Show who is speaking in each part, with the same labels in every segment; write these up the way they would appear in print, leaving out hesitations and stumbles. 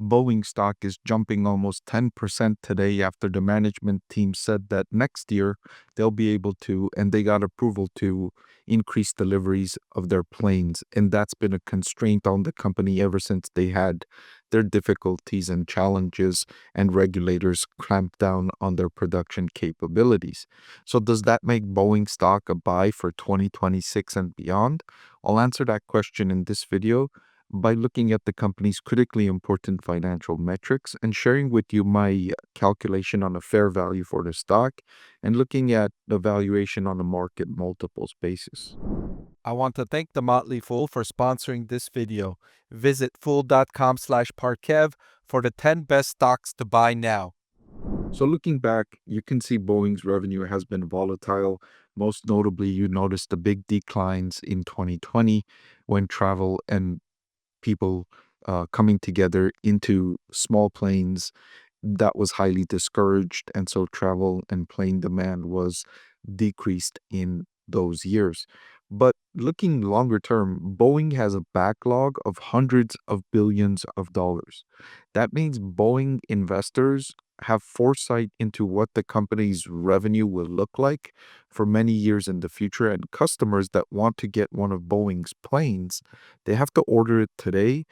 Speaker 1: Boeing stock is jumping almost 10% today after the management team said that next year they'll be able to, and they got approval to increase deliveries of their planes. And that's been a constraint on the company ever since they had their difficulties and challenges and regulators clamped down on their production capabilities. So does that make Boeing stock a buy for 2026 and beyond? I'll answer that question in this video by looking at the company's critically important financial metrics and sharing with you my calculation on a fair value for the stock and looking at the valuation on a market multiples basis.
Speaker 2: I want to thank the Motley Fool for sponsoring this video. Visit fool.com/Parkev for the 10 best stocks to buy now.
Speaker 1: So looking back, you can see Boeing's revenue has been volatile. Most notably, you notice the big declines in 2020 when travel and people coming together into small planes, that was highly discouraged. And so travel and plane demand was decreased in those years. But looking longer term, Boeing has a backlog of hundreds of billions of dollars. That means Boeing investors have foresight into what the company's revenue will look like for many years in the future. And customers that want to get one of Boeing's planes, they have to order it today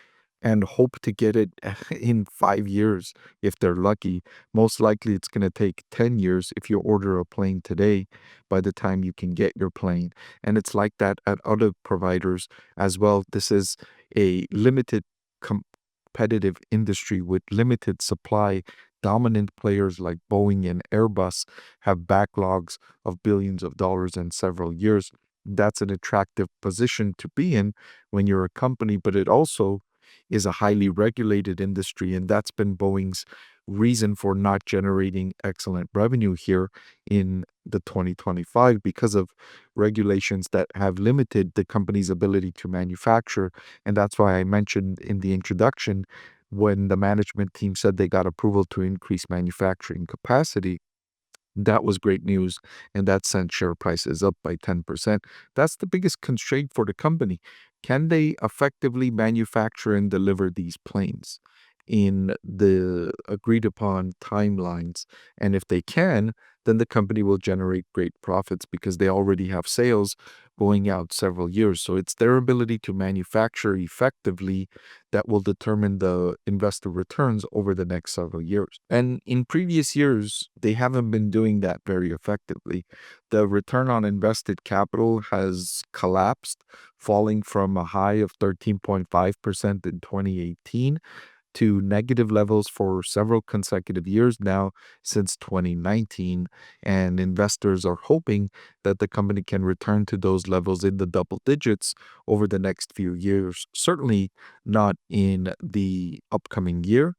Speaker 1: and hope to get it in 5 years if they're lucky. Most likely it's going to take 10 years if you order a plane today by the time you can get your plane. And it's like that at other providers as well. This is a limited competitive industry with limited supply. Dominant players like Boeing and Airbus have backlogs of billions of dollars in several years. That's an attractive position to be in when you're a company, but it also is a highly regulated industry, and that's been Boeing's reason for not generating excellent revenue here in the 2025 because of regulations that have limited the company's ability to manufacture. And that's why I mentioned in the introduction when the management team said they got approval to increase manufacturing capacity. That was great news, and that sent share prices up by 10%. That's the biggest constraint for the company. Can they effectively manufacture and deliver these planes in the agreed upon timelines? And if they can, then the company will generate great profits because they already have sales going out several years. So it's their ability to manufacture effectively that will determine the investor returns over the next several years. And in previous years, they haven't been doing that very effectively. The return on invested capital has collapsed, falling from a high of 13.5% in 2018 to negative levels for several consecutive years now since 2019. And investors are hoping that the company can return to those levels in the double digits over the next few years. Certainly not in the upcoming year.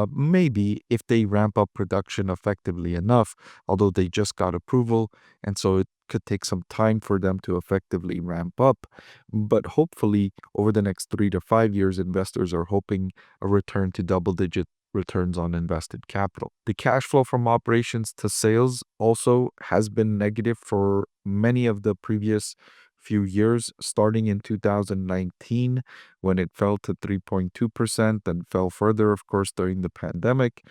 Speaker 1: Maybe if they ramp up production effectively enough, although they just got approval. And so it could take some time for them to effectively ramp up. But hopefully, over the next 3 to 5 years, investors are hoping a return to double-digit returns on invested capital. The cash flow from operations to sales also has been negative for many of the previous few years, starting in 2019 when it fell to 3.2% and fell further, of course, during the pandemic,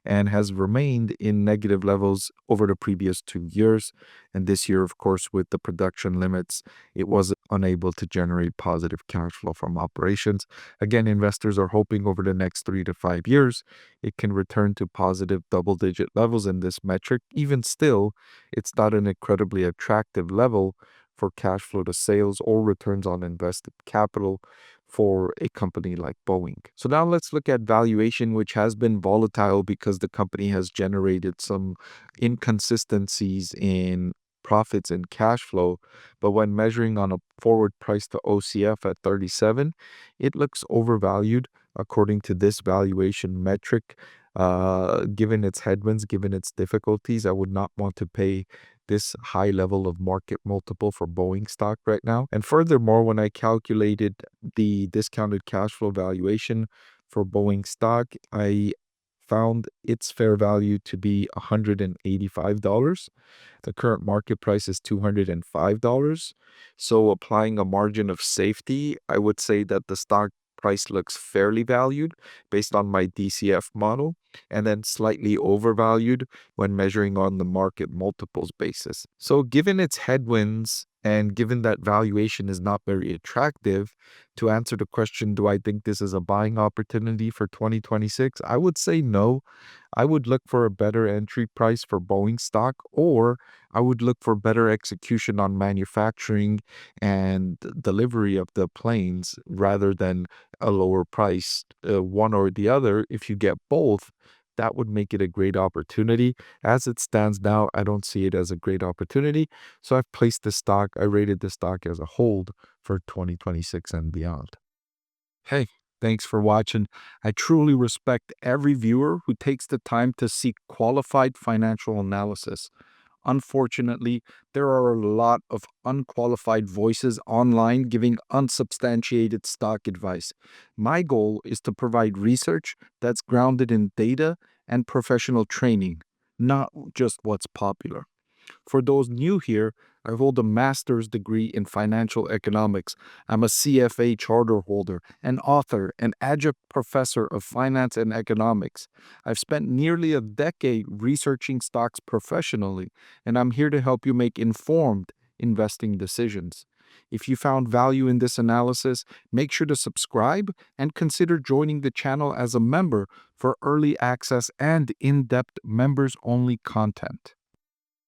Speaker 1: and has remained in negative levels over the previous 2 years. And this year, of course, with the production limits, it was unable to generate positive cash flow from operations. Again, investors are hoping over the next 3 to 5 years, it can return to positive double-digit levels in this metric. Even still, it's not an incredibly attractive level for cash flow to sales or returns on invested capital for a company like Boeing. So now let's look at valuation, which has been volatile because the company has generated some inconsistencies in profits and cash flow. But when measuring on a forward price to OCF at 37, it looks overvalued according to this valuation metric. Given its headwinds, given its difficulties, I would not want to pay this high level of market multiple for Boeing stock right now. And furthermore, when I calculated the discounted cash flow valuation for Boeing stock, I found its fair value to be $185. The current market price is $205. So applying a margin of safety, I would say that the stock price looks fairly valued based on my DCF model, and then slightly overvalued when measuring on the market multiples basis. So given its headwinds and given that valuation is not very attractive, to answer the question, do I think this is a buying opportunity for 2026? I would say no. I would look for a better entry price for Boeing stock, or I would look for better execution on manufacturing and delivery of the planes rather than a lower price, one or the other. If you get both, that would make it a great opportunity. As it stands now, I don't see it as a great opportunity. So I've placed this stock, I rated this stock as a hold for 2026 and beyond. Hey, thanks for watching. I truly respect every viewer who takes the time to seek qualified financial analysis. Unfortunately, there are a lot of unqualified voices online giving unsubstantiated stock advice. My goal is to provide research that's grounded in data and professional training, not just what's popular. For those new here, I hold a master's degree in financial economics. I'm a CFA charter holder, an author, an adjunct professor of finance and economics. I've spent nearly a decade researching stocks professionally, and I'm here to help you make informed investing decisions. If you found value in this analysis, make sure to subscribe and consider joining the channel as a member for early access and in-depth members-only content.